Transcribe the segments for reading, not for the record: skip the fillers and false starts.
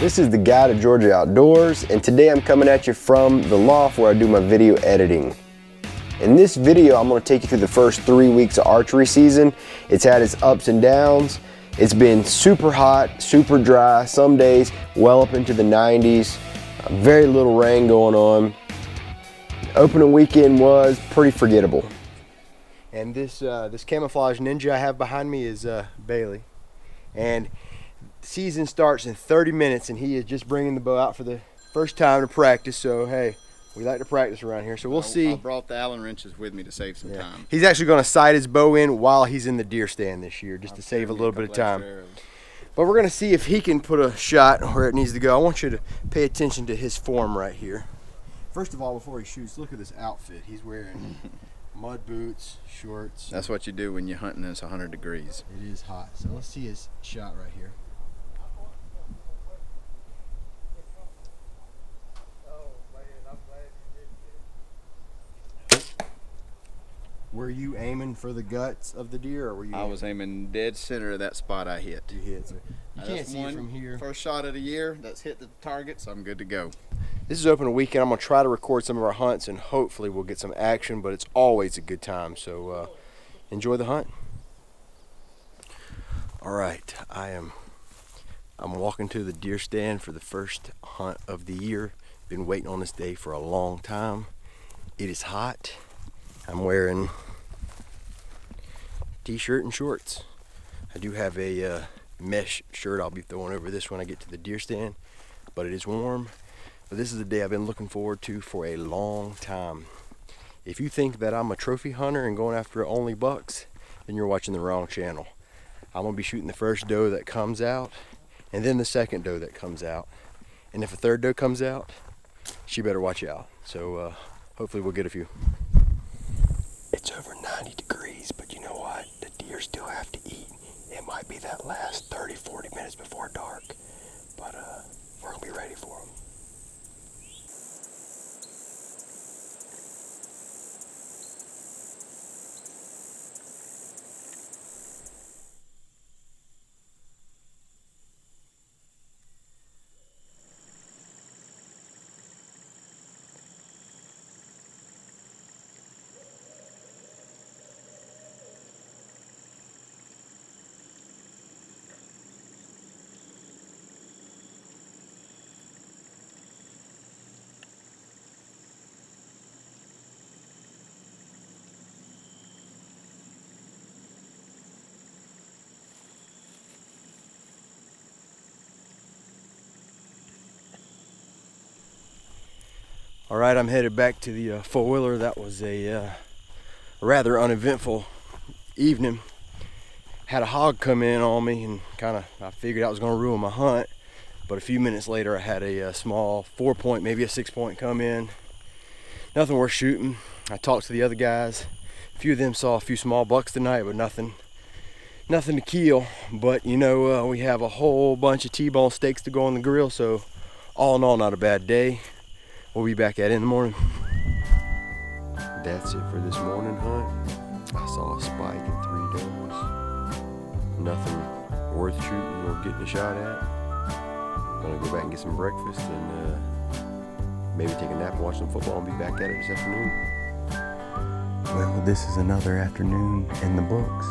This is the Guide to Georgia Outdoors, and today I'm coming at you from the loft where I do my video editing. In this video, I'm going to take you through the first 3 weeks of archery season. It's had its ups and downs. It's been super hot, super dry, some days well up into the 90s, very little rain going on. Opening weekend was pretty forgettable. And this camouflage ninja I have behind me is Bailey. And season starts in 30 minutes and he is just bringing the bow out for the first time to practice. So hey, we like to practice around here, so we'll see. I brought the Allen wrenches with me to save some time. He's actually going to sight his bow in while he's in the deer stand this year, just to save a little bit of time. But we're going to see if he can put a shot where it needs to go. I want you to pay attention to his form right here. First of all, before he shoots, look at this outfit. He's wearing mud boots, shorts. That's what you do when you're hunting and it's 100 degrees. It is hot. So let's see his shot right here. Were you aiming for the guts of the deer, or were you? I was aiming dead center of that spot I hit. You hit. So you can't see it from here. First shot of the year. That's hit the target, so I'm good to go. This is open weekend. I'm gonna try to record some of our hunts, and hopefully we'll get some action. But it's always a good time. So enjoy the hunt. All right, I'm walking to the deer stand for the first hunt of the year. Been waiting on this day for a long time. It is hot. I'm wearing t-shirt and shorts. I do have a mesh shirt I'll be throwing over this when I get to the deer stand, but it is warm. But this is a day I've been looking forward to for a long time. If you think that I'm a trophy hunter and going after only bucks, then you're watching the wrong channel. I'm gonna be shooting the first doe that comes out, and then the second doe that comes out. And if a third doe comes out, she better watch out. So hopefully we'll get a few. It's over 90 degrees, but you know what? The deer still have to eat. It might be that last 30, 40 minutes before dark, but we're gonna be ready for them. All right, I'm headed back to the four-wheeler. That was a rather uneventful evening. Had a hog come in on me and I figured I was gonna ruin my hunt. But a few minutes later, I had a small 4-point, maybe a 6-point come in. Nothing worth shooting. I talked to the other guys. A few of them saw a few small bucks tonight, but nothing to kill. But you know, we have a whole bunch of T-bone steaks to go on the grill. So all in all, not a bad day. We'll be back at it in the morning. That's it for this morning hunt. I saw a spike and 3 does. Nothing worth shooting or getting a shot at. I'm gonna go back and get some breakfast and maybe take a nap and watch some football and be back at it this afternoon. Well, this is another afternoon in the books.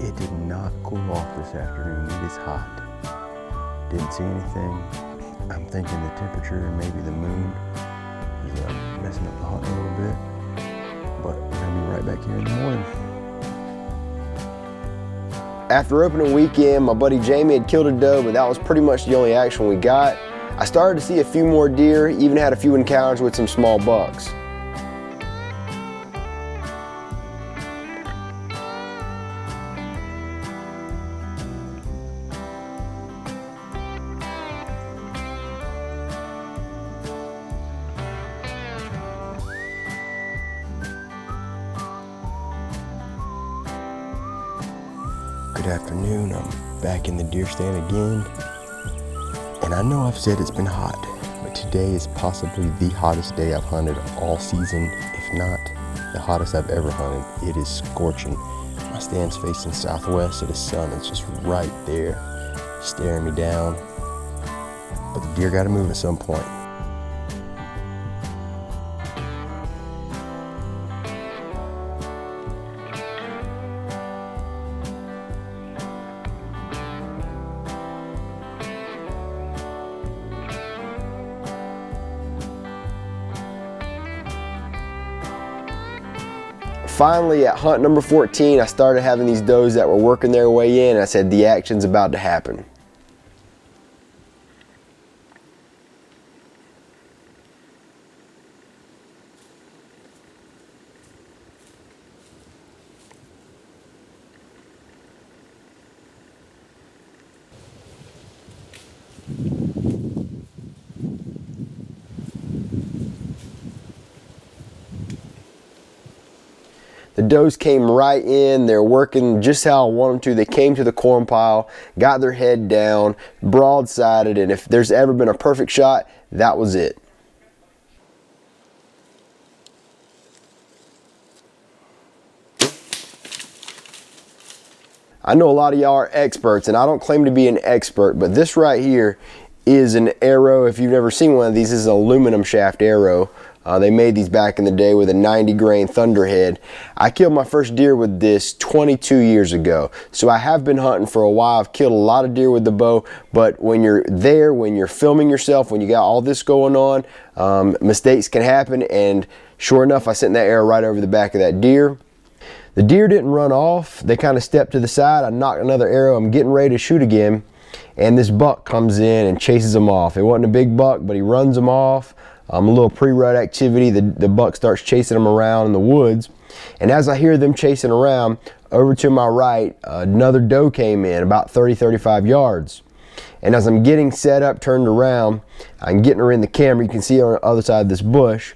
It did not cool off this afternoon. It is hot. Didn't see anything. I'm thinking the temperature and maybe the moon is messing up the hunt a little bit, but we're gonna be right back here in the morning. After opening weekend, my buddy Jamie had killed a doe, but that was pretty much the only action we got. I started to see a few more deer, even had a few encounters with some small bucks. Good afternoon, I'm back in the deer stand again. And I know I've said it's been hot, but today is possibly the hottest day I've hunted all season, if not the hottest I've ever hunted. It is scorching. My stand's facing southwest, so the sun is just right there, staring me down. but the deer got to move at some point. Finally, at hunt number 14, I started having these does that were working their way in, and I said, the action's about to happen. The does came right in. They're working just how I want them to. They came to the corn pile, got their head down, broadsided, and if there's ever been a perfect shot, that was it. I know a lot of y'all are experts, and I don't claim to be an expert, but this right here is an arrow. If you've never seen one of these, this is an aluminum shaft arrow. They made these back in the day with a 90 grain thunderhead. I killed my first deer with this 22 years ago. So I have been hunting for a while. I've killed a lot of deer with the bow, but when you're there, when you're filming yourself, when you got all this going on, mistakes can happen, and sure enough, I sent that arrow right over the back of that deer. The deer didn't run off. They kind of stepped to the side. I knocked another arrow. I'm getting ready to shoot again, and this buck comes in and chases them off. It wasn't a big buck, but he runs them off. A little pre-rut activity. The buck starts chasing them around in the woods, and as I hear them chasing around, over to my right, another doe came in about 30-35 yards. And as I'm getting set up, turned around, I'm getting her in the camera. You can see her on the other side of this bush.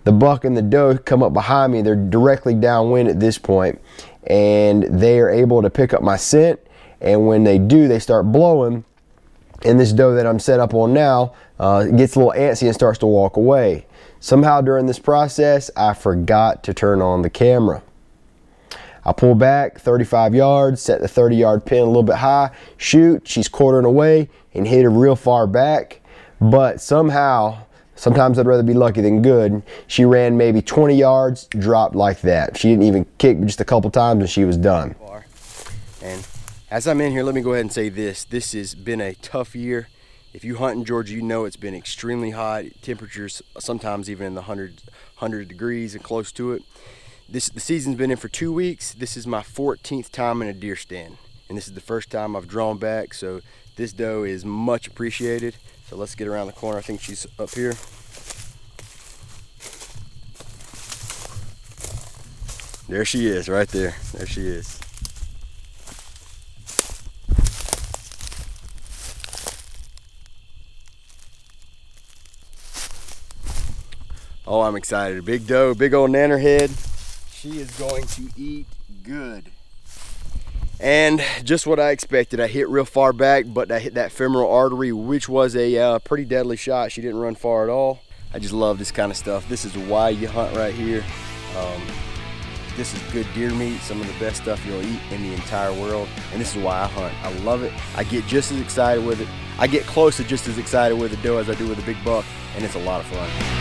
The buck and the doe come up behind me. They're directly downwind at this point, and they are able to pick up my scent, and when they do, they start blowing, and this doe that I'm set up on now gets a little antsy and starts to walk away. Somehow during this process, I forgot to turn on the camera. I pull back 35 yards, set the 30-yard pin a little bit high, shoot, she's quartering away, and hit her real far back, but somehow, sometimes I'd rather be lucky than good, she ran maybe 20 yards, dropped like that. She didn't even kick just a couple times and she was done. And as I'm in here, let me go ahead and say this. This has been a tough year. If you hunt in Georgia, you know it's been extremely hot. Temperatures sometimes even in the 100 degrees and close to it. The season's been in for 2 weeks. This is my 14th time in a deer stand. And this is the first time I've drawn back, so this doe is much appreciated. So let's get around the corner. I think she's up here. There she is, right there. There she is. Oh, I'm excited. Big doe, big old nanner head. She is going to eat good. And just what I expected. I hit real far back, but I hit that femoral artery, which was a pretty deadly shot. She didn't run far at all. I just love this kind of stuff. This is why you hunt right here. This is good deer meat, some of the best stuff you'll eat in the entire world, and this is why I hunt. I love it. I get just as excited with it. I get close to just as excited with a doe as I do with a big buck, and it's a lot of fun.